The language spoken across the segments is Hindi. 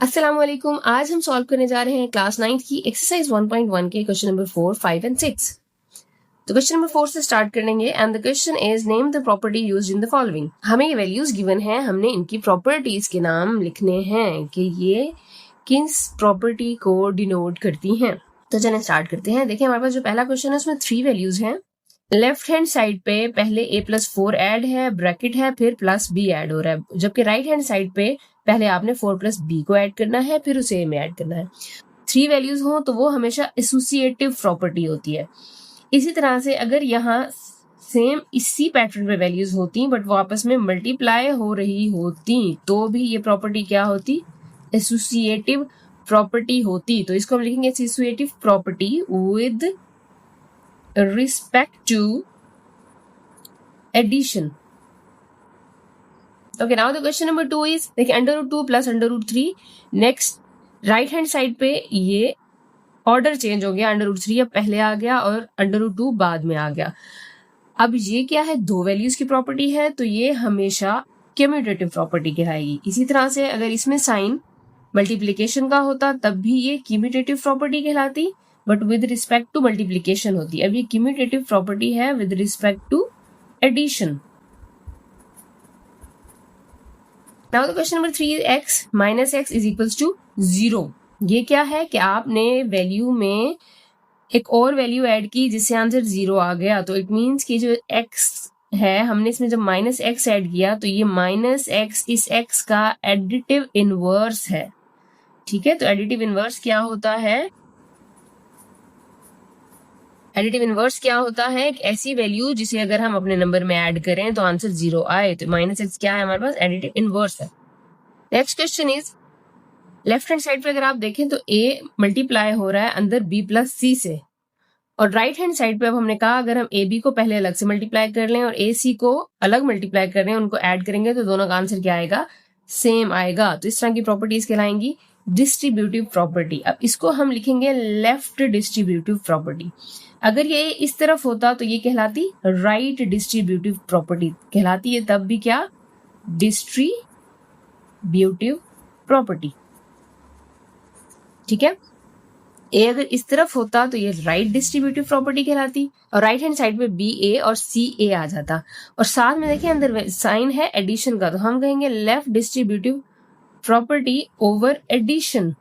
अस्सलाम वालेकुम। आज हम सॉल्व करने जा रहे हैं क्लास 9 की एक्सरसाइज 1.1 के क्वेश्चन नंबर 4, 5 एंड 6। तो क्वेश्चन नंबर 4 से स्टार्ट करेंगे and the question is name the property used in the following. हमें ये वैल्यूज गिवन है, हमने इनकी प्रॉपर्टीज के नाम लिखने हैं कि ये किस प्रॉपर्टी को डिनोट करती हैं। तो चलें स्टार्ट करते हैं। देखिए हमारे पास जो पहला क्वेश्चन है उसमें 3 वैल्यूज हैं। लेफ्ट हैंड साइड पे पहले a+4 ऐड है, ब्रैकेट है, फिर +b ऐड हो रहा है, जबकि राइट हैंड साइड पे पहले आपने 4+b को ऐड करना है, फिर उसे a में ऐड करना है। 3 वैल्यूज हो तो वो हमेशा एसोसिएटिव प्रॉपर्टी होती है। इसी तरह से अगर यहाँ सेम इसी पैटर्न पे वैल्यूज होती बट वो आपस में मल्टीप्लाई हो रही होती तो भी ये प्रॉपर्टी क्या होती? एसोसिएटिव प्रॉपर्टी होती। तो इसको हम लिखेंगे associative property with respect to addition. Okay, now the question number 2 is देखिए √2 plus √3 next right hand side पे ये ऑर्डर चेंज हो गया, √3 अब पहले आ गया और √2 बाद में आ गया। अब ये क्या है? 2 वैल्यूज की प्रॉपर्टी है तो ये हमेशा कम्यूटेटिव प्रॉपर्टी कहलाएगी। इसी तरह से अगर इसमें साइन मल्टीप्लीकेशन का होता तब भी ये कम्यूटेटिव प्रॉपर्टी कहलाती but with respect to multiplication होती। अब ये कम्यूटेटिव प्रॉपर्टी है with respect to addition. Now the question number 3 x minus x is equals to 0। ये क्या है कि आपने वैल्यू में एक और वैल्यू ऐड की जिससे आंसर 0 आ गया। तो इट मीन्स कि जो x है हमने इसमें जब -x ऐड किया तो ये -x इस x का एडिटिव इनवर्स है। ठीक है, तो एडिटिव इनवर्स क्या होता है? एडिटिव इनवर्स क्या होता है? एक ऐसी वैल्यू जिसे अगर हम अपने नंबर में ऐड करें तो आंसर 0 आए। तो -x क्या है हमारे पास? एडिटिव इनवर्स है। Next question is left hand side पे अगर आप देखें तो a मल्टीप्लाई हो रहा है अंदर b+c से, और राइट हैंड साइड पे अब हमने कहा अगर हम ab को पहले अलग से मल्टीप्लाई कर लें और ac को अलग मल्टीप्लाई कर लें, उनको ऐड करेंगे तो दोनों का आंसर क्या आएगा? सेम आएगा। तो इस तरह की प्रॉपर्टीज कहलाएंगी डिस्ट्रीब्यूटिव प्रॉपर्टी। अब इसको हम लिखेंगे लेफ्ट डिस्ट्रीब्यूटिव प्रॉपर्टी। अगर ये इस तरफ होता तो ये कहलाती राइट डिस्ट्रीब्यूटिव प्रॉपर्टी कहलाती है, तब भी क्या? Distributive property. ठीक है, ए अगर इस तरफ होता तो ये राइट डिस्ट्रीब्यूटिव प्रॉपर्टी कहलाती और राइट हैंड साइड पे बी ए और सी ए आ जाता। और साथ में देखिए अंदर साइन है एडिशन का, तो हम कहेंगे left distributive property over addition.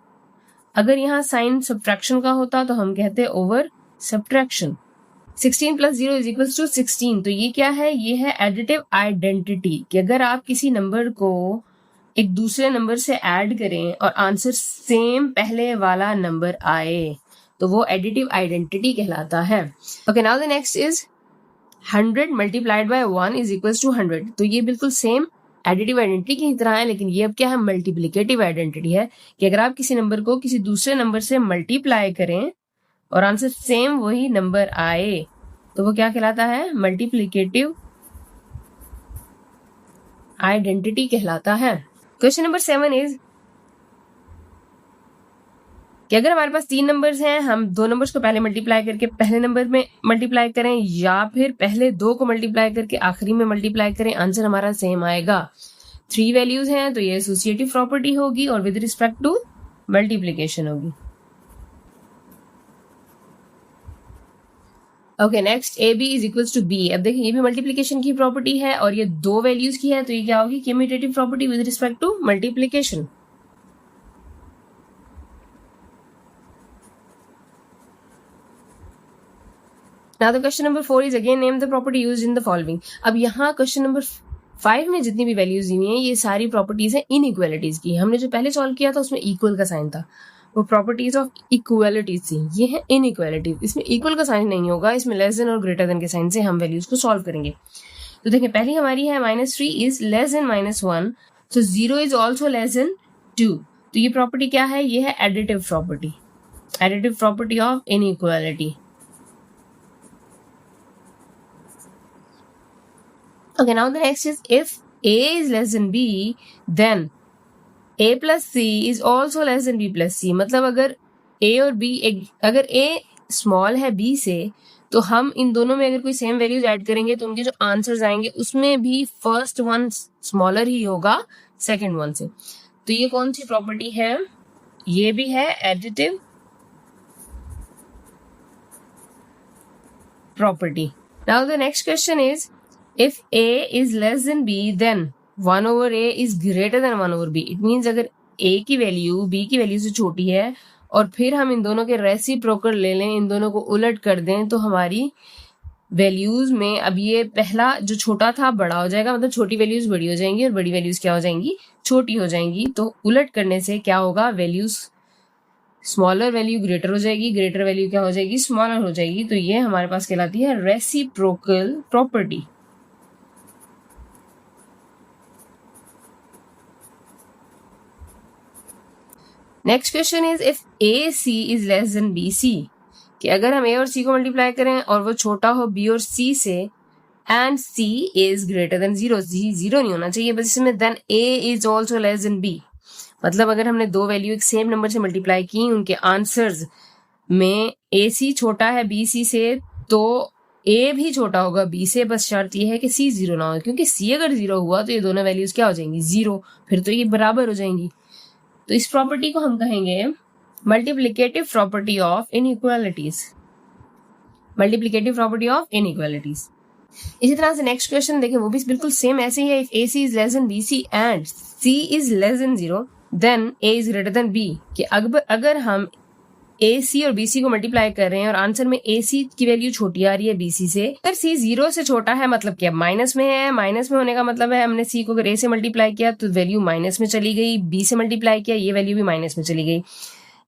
अगर यहाँ साइन सब्ट्रैक्शन का होता तो हम कहते ओवर सब्ट्रैक्शन। 16 + 0 = 16। तो ये क्या है? ये है एडिटिव आइडेंटिटी कि अगर आप किसी नंबर को एक दूसरे नंबर से ऐड करें और आंसर सेम पहले वाला नंबर आए तो वो एडिटिव आइडेंटिटी कहलाता है। Okay, now the next is 100 multiplied by 1 is equals to 100। तो ये बिल्कुल सेम एडिटिव आइडेंटिटी की तरह है, लेकिन ये अब क्या है? मल्टीप्लिकेटिव आइडेंटिटी है कि अगर आप किसी नंबर को किसी दूसरे नंबर से मल्टीप्लाई करें और आंसर सेम वही नंबर आए तो वो क्या कहलाता है? मल्टीप्लिकेटिव आइडेंटिटी कहलाता है। क्वेश्चन नंबर 7 इज कि अगर हमारे पास 3 नंबर्स हैं, हम 2 नंबर्स को पहले मल्टीप्लाई करके पहले नंबर में मल्टीप्लाई करें या फिर पहले 2 को मल्टीप्लाई करके आखिरी में मल्टीप्लाई करें, आंसर हमारा सेम आएगा। 3 वैल्यूज हैं तो ये एसोसिएटिव प्रॉपर्टी होगी और विद रिस्पेक्ट टू मल्टीप्लीकेशन होगी। Okay, next AB is equals to B। अब देखिए ये भी मल्टीप्लीकेशन की प्रॉपर्टी है और ये 2 वैल्यूज की है तो ये क्या होगी? Commutative property with respect to multiplication. Now the question number 4 is again name the property used in the following. अब यहाँ क्वेश्चन नंबर 5 में जितनी भी वैल्यूज दी हुई हैं ये सारी प्रॉपर्टीज हैं इनइक्वालिटीज की। हमने जो पहले सॉल्व किया था उसमें इक्वल का साइन था, वो प्रॉपर्टीज ऑफ इक्वालिटीज थी। ये है इनइक्वालिटीज, इसमें इक्वल का साइन नहीं होगा, इसमें लेस देन और ग्रेटर देन के साइन से हम वैल्यूज को सॉल्व करेंगे। तो देखिए पहली हमारी है -3 इज लेस देन -1, तो 0 इज ऑल्सो लेस देन 2। तो ये प्रॉपर्टी क्या है? ये है additive property, additive property of inequality. Okay, now the next is if A is less than B, then A plus C is also less than B plus C। मतलब अगर A और B अगर A स्मॉल है B से तो हम इन दोनों में अगर कोई सेम वैल्यूज ऐड करेंगे तो उनके जो आंसर्स आएंगे उसमें भी फर्स्ट वन स्मॉलर ही होगा सेकंड वन से। तो ये कौन सी प्रॉपर्टी है? ये भी है additive property. Now the next question is if a is less than b then 1 over a is greater than 1 over b. It means अगर a की वैल्यू b की वैल्यू से छोटी है और फिर हम इन दोनों के रेसिप्रोकल ले लें, इन दोनों को उलट कर दें, तो हमारी वैल्यूज में अब ये पहला जो छोटा था बड़ा हो जाएगा, मतलब छोटी वैल्यूज बड़ी हो जाएंगी और बड़ी वैल्यूज क्या हो जाएंगी? छोटी हो जाएंगी. तो उलट करने से क्या होगा? वैल्यूज स्मॉलर वैल्यू ग्रेटर हो जाएगी, ग्रेटर वैल्यू क्या हो जाएगी? स्मॉलर हो जाएगी. तो ये हमारे पास कहलाती है reciprocal property. Next question is if A C is less than B C, कि अगर हम ए और सी को मल्टीप्लाई करें और वो छोटा हो बी और सी से, and C is greater than 0, zero नहीं होना चाहिए बस इसमें, then A is also less than B. मतलब अगर हमने दो वैल्यू एक सेम नंबर से मल्टीप्लाई की, उनके आंसर्स में ए सी छोटा है बी सी से, तो ए भी छोटा होगा बी से, बस शर्त ये है कि सी 0 ना हो, क्योंकि सी अगर 0 हुआ तो ये दोनों वैल्यूज क्या हो जाएंगी? 0. फिर तो ये बराबर हो जाएंगी. तो इस प्रॉपर्टी को हम कहेंगे multiplicative property of inequalities. Multiplicative property of inequalities. इसी तरह से नेक्स्ट क्वेश्चन देखें, वो भी बिल्कुल सेम ऐसे ही है. If A C is less than B C and C is less than 0 then A is greater than B. कि अगर हम ए सी और बी सी को मल्टीप्लाई कर रहे हैं और आंसर में ए सी की वैल्यू छोटी आ रही है बी सी से, अगर सी 0 से छोटा है मतलब क्या? माइनस में है. माइनस में होने का मतलब है हमने सी को अगर ए से मल्टीप्लाई किया तो वैल्यू माइनस में चली गई, बी से मल्टीप्लाई किया ये वैल्यू भी माइनस में चली गई.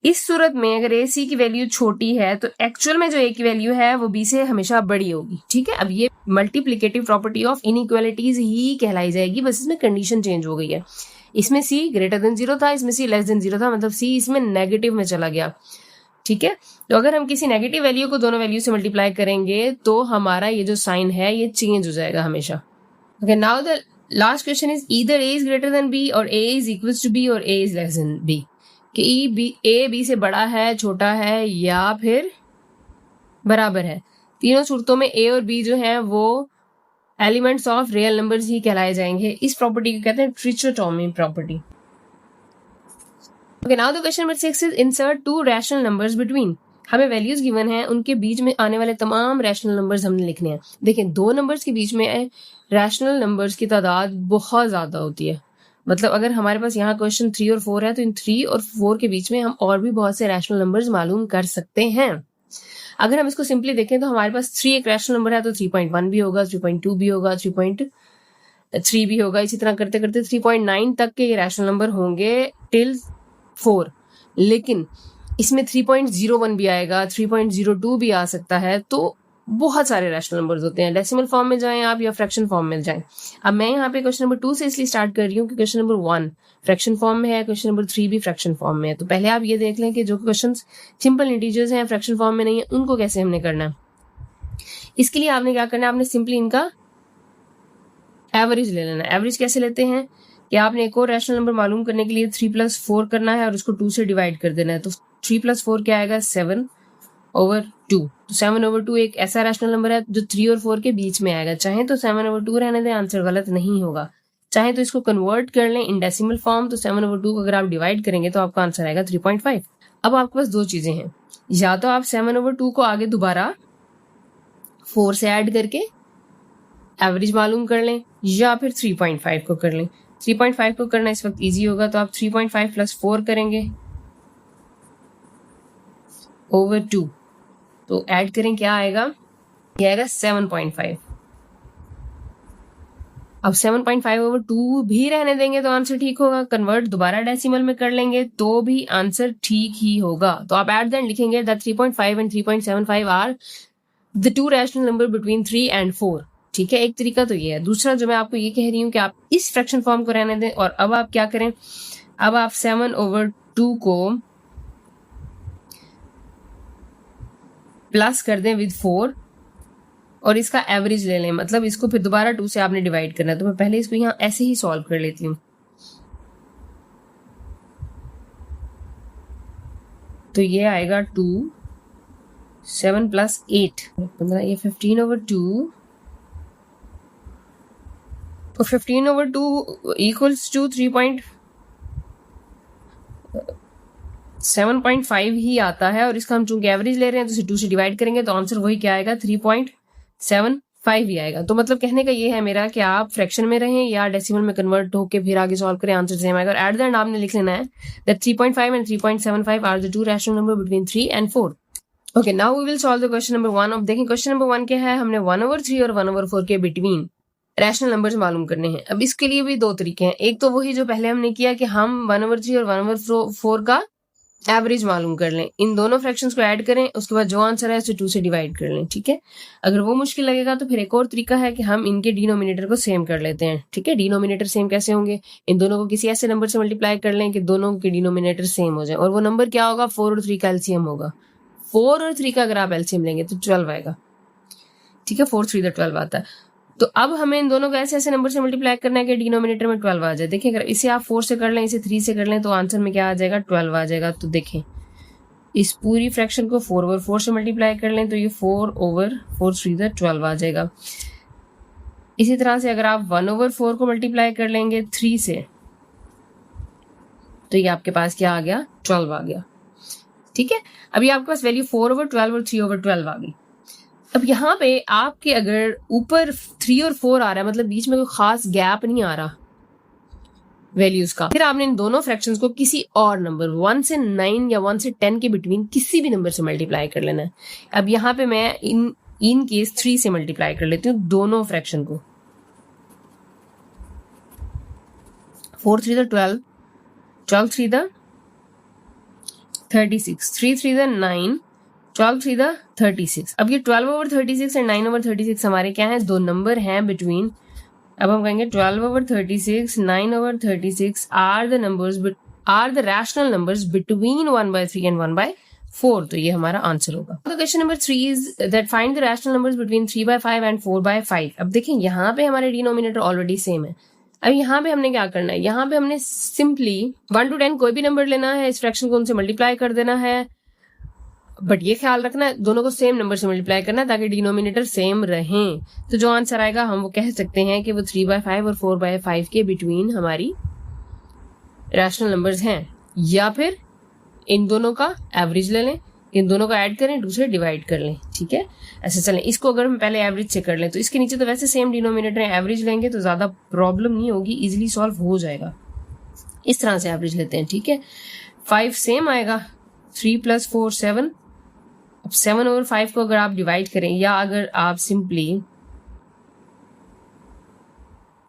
इस सूरत में अगर ए सी की वैल्यू छोटी है तो एक्चुअल में जो ए की वैल्यू है वो बी से हमेशा बड़ी होगी. ठीक है, अब ये मल्टीप्लिकेटिव प्रॉपर्टी ऑफ इनइक्वालिटीज ही कहलाई जाएगी, बस इसमें कंडीशन चेंज हो गई है. इसमें सी ग्रेटर देन 0 था, इसमें सी लेस देन 0 था, मतलब सी इसमें नेगेटिव में चला गया. ठीक है, तो अगर हम किसी नेगेटिव वैल्यू को दोनों वैल्यू से मल्टीप्लाई करेंगे तो हमारा ये जो साइन है ये चेंज हो जाएगा हमेशा. Okay, now the last question is either A is greater than B और A is equals to B और A is less than B. कि ए बी से बड़ा है, छोटा है या फिर बराबर है. तीनों सूरतों में ए और बी जो है वो एलिमेंट्स ऑफ रियल नंबर्स ही कहलाए जाएंगे. इस प्रॉपर्टी को कहते हैं ट्रिचोटोमी property. Okay, now the question number 6 is insert two rational numbers between. हमें वैल्यूज गिवन है, उनके बीच में आने वाले तमाम रैशनल नंबर्स हमने लिखने हैं. देखें, दो नंबर्स के बीच में रैशनल नंबर्स की तादाद बहुत ज्यादा होती है. मतलब अगर हमारे पास यहाँ क्वेश्चन 3 और 4 है तो इन 3 और 4 के बीच में हम और भी बहुत से रैशनल नंबर्स मालूम कर सकते हैं. अगर हम इसको सिंपली देखें तो हमारे पास 3 एक रैशनल नंबर है तो 3.1 भी होगा, 3.2 भी होगा, 3.3 भी होगा. इसी तरह करते करते 3.9 तक के ये रैशनल नंबर होंगे टिल 4. लेकिन इसमें 3.01 भी आएगा, 3.02 भी आ सकता है. तो बहुत सारे रैशनल नंबर्स होते हैं. डेसिमल फॉर्म में जाएं आप या फ्रैक्शन फॉर्म में जाएं. अब मैं यहाँ पे क्वेश्चन नंबर 2 से इसलिए स्टार्ट कर रही हूँ कि क्वेश्चन नंबर 1 फ्रैक्शन फॉर्म में है, क्वेश्चन नंबर 3 भी फ्रैक्शन फॉर्म में है. तो पहले आप ये देख लें कि जो क्वेश्चन सिंपल इंटीजर्स हैं, फ्रैक्शन फॉर्म में नहीं है, उनको कैसे हमने करना है. इसके लिए आपने क्या करना है, आपने सिंपली इनका एवरेज ले लेना है. एवरेज कैसे लेते हैं कि आपने एक और रैशनल नंबर मालूम करने के लिए 3+4 करना है और उसको 2 से डिवाइड कर देना है. तो 3+4 क्या आएगा? 7/2. तो 7/2 एक ऐसा रैशनल नंबर है जो 3 और 4 के बीच में आएगा. चाहे तो 7/2 रहने दें, आंसर गलत नहीं होगा. चाहे तो इसको कन्वर्ट कर लें इन डेसिमल फॉर्म. तो 7/2 को अगर आप डिवाइड करेंगे तो आपका आंसर आएगा 3.5. अब आपके पास दो चीजें हैं, या तो आप 7/2 को आगे दोबारा 4 से ऐड करके एवरेज मालूम कर लें, या फिर 3.5 को कर लें. 3.5 को करना इस वक्त इजी होगा, तो आप 3.5 + 4 करेंगे over 2. तो ऐड करें, क्या आएगा? ये आएगा 7.5. अब 7.5/2 भी रहने देंगे तो आंसर ठीक होगा. कन्वर्ट दोबारा डेसिमल में कर लेंगे तो भी आंसर ठीक ही होगा. तो आप एट द एंड लिखेंगे that 3.5 and 3.75 are the two rational number between 3 and 4. ठीक है, एक तरीका तो ये है. दूसरा जो मैं आपको ये कह रही हूँ कि आप इस फ्रैक्शन फॉर्म को रहने दें और अब आप क्या करें, अब आप 7/2 को प्लस कर दें विद 4 और इसका एवरेज ले लें. मतलब इसको फिर दोबारा 2 से आपने डिवाइड करना है. तो मैं पहले इसको यहाँ ऐसे ही सॉल्व कर लेती हूँ. तो ये आएगा 2, 7 + 8 15, ये 15/2. तो 15/2 इक्वल्स टू 3.5 7.5 ही आता है, और इसका हम चूंकि एवरेज ले रहे हैं तो इसे 2 से डिवाइड करेंगे तो आंसर वही क्या आएगा, 3.75 ही आएगा। तो मतलब कहने का ये है मेरा कि आप फ्रैक्शन में रहें या डेसिमल में कन्वर्ट होकर फिर आगे सॉल्व करें, आंसर सेम आएगा। और एट द एंड आपने लिख लेना है that 3.5 and 3.75 are the two rational number between 3 and 4। Okay, now we will solve the question number 1। अब देखें क्वेश्चन नंबर 1 क्या है, हमने 1/3 और 1/4 के बिटवीन रैशनल नंबर्स मालूम करने हैं। अब इसके लिए भी दो तरीके हैं, एक तो वही जो पहले हमने किया कि हम 1/3 और 1/4 का एवरेज मालूम कर लें, इन दोनों फ्रैक्शंस को ऐड करें, उसके बाद जो आंसर है उसे 2 से डिवाइड कर लें, ठीक है। अगर वो मुश्किल लगेगा तो फिर एक और तरीका है कि हम इनके डिनोमिनेटर को सेम कर लेते हैं, ठीक है। डिनोमिनेटर सेम कैसे होंगे, इन दोनों को किसी ऐसे नंबर से मल्टीप्लाई कर लें कि दोनों के डिनोमिनेटर सेम हो जाए, और वो नंबर क्या होगा, 4 और 3 का एलसीएम होगा। 4 और 3 का अगर आप एलसीएम लेंगे तो 12 आएगा, ठीक है। 4 3 12 आता है। तो अब हमें इन दोनों को ऐसे ऐसे नंबर से मल्टीप्लाई करना है कि डिनोमिनेटर में 12 आ जाए। देखिए अगर इसे आप 4 से कर लें, इसे 3 से कर लें तो आंसर में क्या आ जाएगा, 12 आ जाएगा। तो देखें इस पूरी फ्रैक्शन को 4/4 से मल्टीप्लाई कर लें तो ये 4/4 3 12 आ जाएगा। इसी तरह से अगर आप 1/4 को मल्टीप्लाई कर लेंगे 3 से तो ये आपके पास क्या आ गया, 12 आ गया, ठीक है। अभी आपके पास वैल्यू 4/12 और 3/12 आ गई। अब यहाँ पे आपके अगर ऊपर 3 और 4 आ रहा है, मतलब बीच में कोई खास गैप नहीं आ रहा वैल्यूज का, फिर आपने इन दोनों फ्रैक्शंस को किसी और नंबर 1 से 9 या 1 से 10 के बिटवीन किसी भी नंबर से मल्टीप्लाई कर लेना है। अब यहाँ पे मैं इन केस 3 से मल्टीप्लाई कर लेती हूँ दोनों फ्रैक्शन को। 4 3 12, 12 3 36, 3 3 9, 12 3 36। अब ये 12/36 और 9/36 हमारे क्या है, दो नंबर हैं बिटवीन। अब हम कहेंगे 12/36, 9/36 are the rational numbers between 1/3 and 1/4। तो ये हमारा आंसर होगा। Question number 3 is that find the rational numbers between 3/5 and 4/5। अब देखें यहाँ पे हमारे डिनोमिनेटर ऑलरेडी सेम है। अब यहाँ पे हमने क्या करना है, यहाँ पे हमने सिंपली 1 to 10 कोई भी नंबर लेना है, इस फ्रैक्शन को उनसे मल्टीप्लाई कर देना है, बट ये ख्याल रखना है दोनों को सेम नंबर से मल्टीप्लाई करना है ताकि डिनोमिनेटर सेम रहें। तो जो आंसर आएगा हम वो कह सकते हैं कि वो 3/5 और 4/5 के बिटवीन हमारी रैशनल नंबर्स हैं, या फिर इन दोनों का एवरेज ले लें, इन दोनों को ऐड करें, 2 से डिवाइड कर लें, ठीक है। ऐसे चलें। इसको अगर हम पहले एवरेज से कर लें तो इसके नीचे तो वैसे सेम डिनोमिनेटर है, एवरेज लेंगे तो ज्यादा प्रॉब्लम नहीं होगी, इजिली सॉल्व हो जाएगा। इस तरह से एवरेज लेते हैं, ठीक है। 5 सेम आएगा, 3 + 4 7। अब 7/5 को अगर आप डिवाइड करें, या अगर आप सिंपली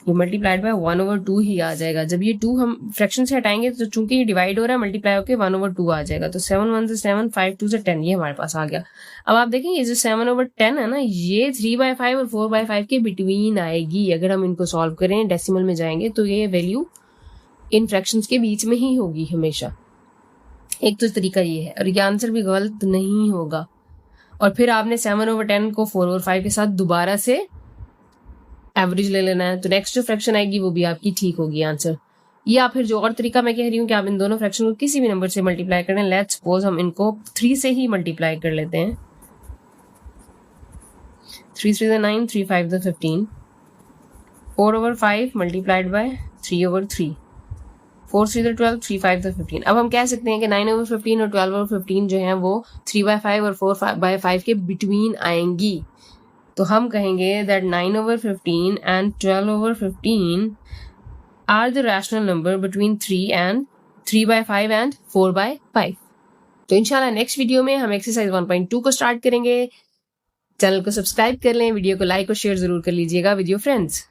मल्टीप्लाइड बाय 1/2 ही आ जाएगा। जब ये 2 हम फ्रैक्शन से हटाएंगे तो चूंकि ये डिवाइड हो रहा है, मल्टीप्लाई होकर 1/2 आ जाएगा। तो 7 1 से 7, 5 2 से 10, ये हमारे पास आ गया। अब आप देखें ये जो 7/10 है ना, ये 3/5 और 4/5 के बिटवीन आएगी। अगर हम इनको सॉल्व करें, डेसिमल में जाएंगे तो ये वैल्यू इन फ्रैक्शंस के बीच में ही होगी हमेशा। एक तो तरीका ये है, और ये आंसर भी गलत नहीं होगा। और फिर आपने 7/10 को 4/5 के साथ दोबारा से एवरेज ले लेना है, तो नेक्स्ट जो फ्रैक्शन आएगी वो भी आपकी ठीक होगी आंसर। या फिर जो और तरीका मैं कह रही हूँ कि आप इन दोनों फ्रैक्शन को किसी भी नंबर से मल्टीप्लाई करें। लेट्स सपोज हम इनको 3 से ही मल्टीप्लाई कर लेते हैं। 3 3 9, 3 5 15, 4/5 मल्टीप्लाइड बाय 3/3, 4 3 12, 3 5 15। अब हम कह सकते हैं कि 9/15 और 12/15 जो है वो 3/5 और 4/5 के बिटवीन आएंगी। तो हम कहेंगे that 9/15 and 12/15 are the rational number between 3/5 and 4/5। तो इंशाल्लाह नेक्स्ट वीडियो में हम एक्सरसाइज 1.2 को स्टार्ट करेंगे। चैनल को सब्सक्राइब कर लें, वीडियो को लाइक और शेयर जरूर कर लीजिएगा विद योर फ्रेंड्स।